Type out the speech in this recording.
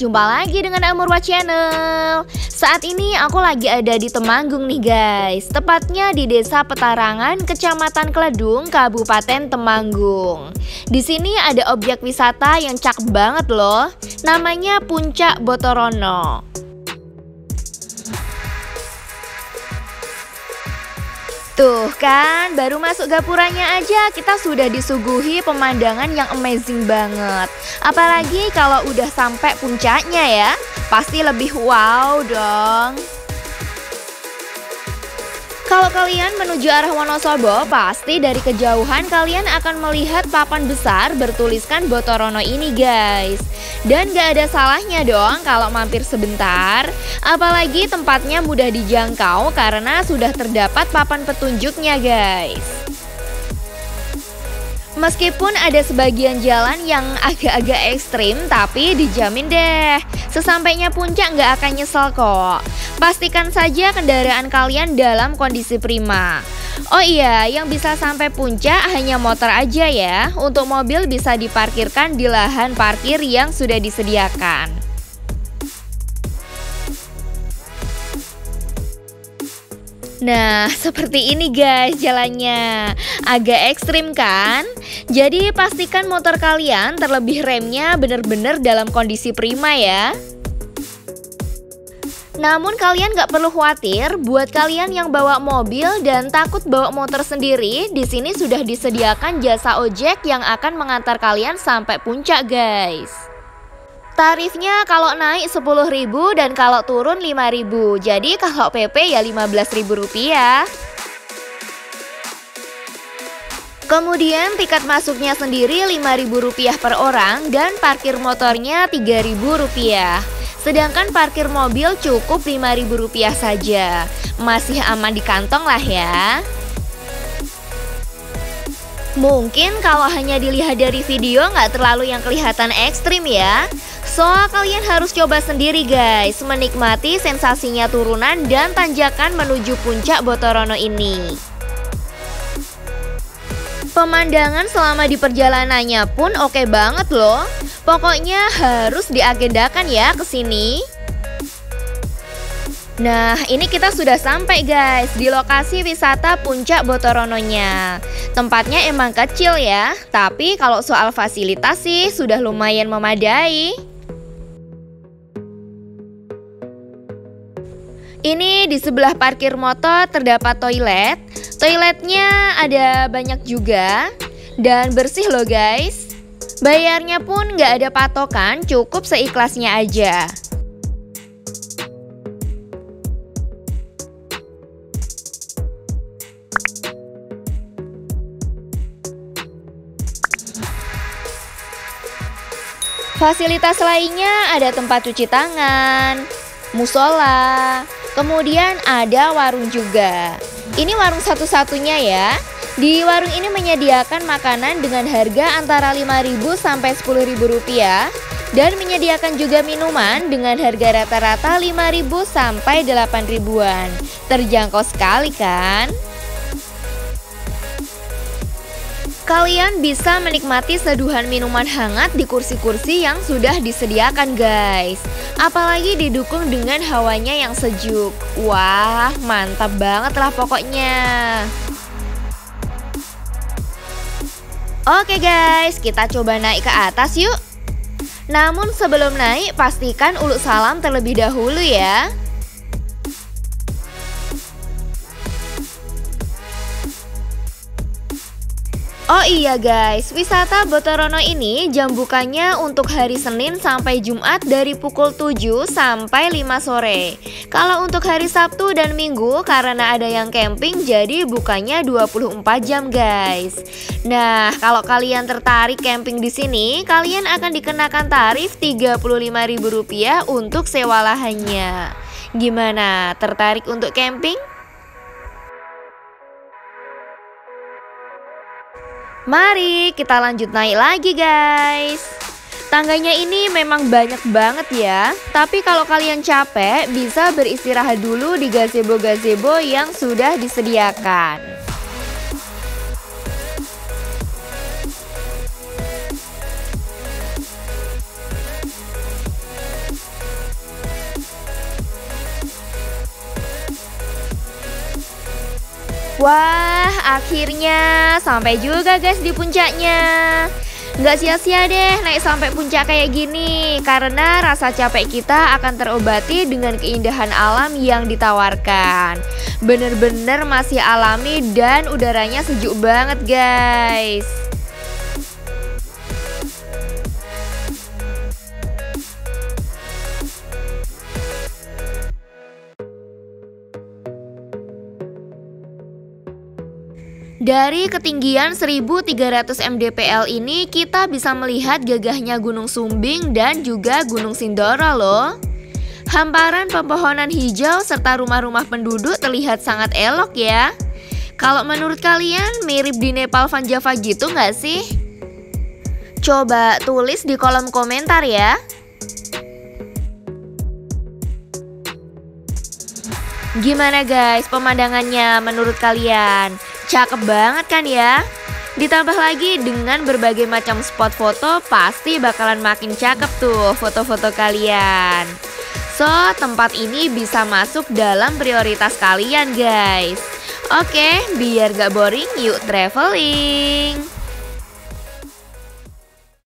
jumpa lagi dengan Amurwa Channel. Saat ini aku lagi ada di Temanggung nih guys. Tepatnya di Desa Petarangan, Kecamatan Kledung, Kabupaten Temanggung. Di sini ada objek wisata yang cakep banget loh. Namanya Puncak Botorono. Tuh kan, baru masuk gapuranya aja kita sudah disuguhi pemandangan yang amazing banget. Apalagi kalau udah sampai puncaknya ya, pasti lebih wow dong. Kalau kalian menuju arah Wonosobo, pasti dari kejauhan kalian akan melihat papan besar bertuliskan Botorono ini guys. Dan gak ada salahnya dong kalau mampir sebentar. Apalagi tempatnya mudah dijangkau karena sudah terdapat papan petunjuknya guys. Meskipun ada sebagian jalan yang agak-agak ekstrim, tapi dijamin deh, sesampainya puncak nggak akan nyesel kok. Pastikan saja kendaraan kalian dalam kondisi prima. Oh iya, yang bisa sampai puncak hanya motor aja ya. Untuk mobil bisa diparkirkan di lahan parkir yang sudah disediakan. Nah, seperti ini guys jalannya. Agak ekstrim kan? Jadi pastikan motor kalian terlebih remnya bener-bener dalam kondisi prima ya. Namun kalian gak perlu khawatir, buat kalian yang bawa mobil dan takut bawa motor sendiri, di sini sudah disediakan jasa ojek yang akan mengantar kalian sampai puncak guys. Tarifnya kalau naik 10.000 dan kalau turun 5.000. Jadi kalau PP ya 15.000 rupiah. Kemudian tiket masuknya sendiri 5.000 rupiah per orang dan parkir motornya 3.000 rupiah. Sedangkan parkir mobil cukup 5.000 rupiah saja. Masih aman di kantong lah ya. Mungkin kalau hanya dilihat dari video nggak terlalu yang kelihatan ekstrim ya. So, kalian harus coba sendiri guys, menikmati sensasinya turunan dan tanjakan menuju puncak Botorono ini. Pemandangan selama di perjalanannya pun oke banget loh. Pokoknya harus diagendakan ya ke sini. Nah, ini kita sudah sampai guys di lokasi wisata Puncak Botorononya. Tempatnya emang kecil ya, tapi kalau soal fasilitas sih sudah lumayan memadai. Ini di sebelah parkir motor terdapat toilet. Toiletnya ada banyak juga dan bersih loh guys. Bayarnya pun nggak ada patokan, cukup seikhlasnya aja. Fasilitas lainnya ada tempat cuci tangan, musola, kemudian ada warung juga. Ini warung satu-satunya ya. Di warung ini menyediakan makanan dengan harga antara 5.000 sampai 10.000 rupiah dan menyediakan juga minuman dengan harga rata-rata 5.000 sampai 8.000-an. Terjangkau sekali kan? Kalian bisa menikmati seduhan minuman hangat di kursi-kursi yang sudah disediakan guys. Apalagi didukung dengan hawanya yang sejuk. Wah, mantap banget lah pokoknya. Oke guys, kita coba naik ke atas yuk. Namun sebelum naik, pastikan uluk salam terlebih dahulu ya. Oh iya guys, wisata Botorono ini jam bukanya untuk hari Senin sampai Jumat dari pukul 7 sampai 5 sore. Kalau untuk hari Sabtu dan Minggu karena ada yang camping jadi bukanya 24 jam guys. Nah, kalau kalian tertarik camping di sini, kalian akan dikenakan tarif Rp35.000 untuk sewa lahannya. Gimana? Tertarik untuk camping? Mari kita lanjut naik lagi guys. Tangganya ini memang banyak banget ya. Tapi kalau kalian capek bisa beristirahat dulu di gazebo-gazebo yang sudah disediakan. Wah, akhirnya sampai juga guys di puncaknya. Nggak sia-sia deh naik sampai puncak kayak gini, karena rasa capek kita akan terobati dengan keindahan alam yang ditawarkan. Bener-bener masih alami dan udaranya sejuk banget guys. Dari ketinggian 1300 mdpl ini kita bisa melihat gagahnya Gunung Sumbing dan juga Gunung Sindoro loh. Hamparan pepohonan hijau serta rumah-rumah penduduk terlihat sangat elok ya. Kalau menurut kalian mirip di Nepal Van Java gitu nggak sih? Coba tulis di kolom komentar ya. Gimana guys pemandangannya menurut kalian? Cakep banget kan ya? Ditambah lagi dengan berbagai macam spot foto, pasti bakalan makin cakep tuh foto-foto kalian. So, tempat ini bisa masuk dalam prioritas kalian guys. Oke, biar gak boring, yuk traveling.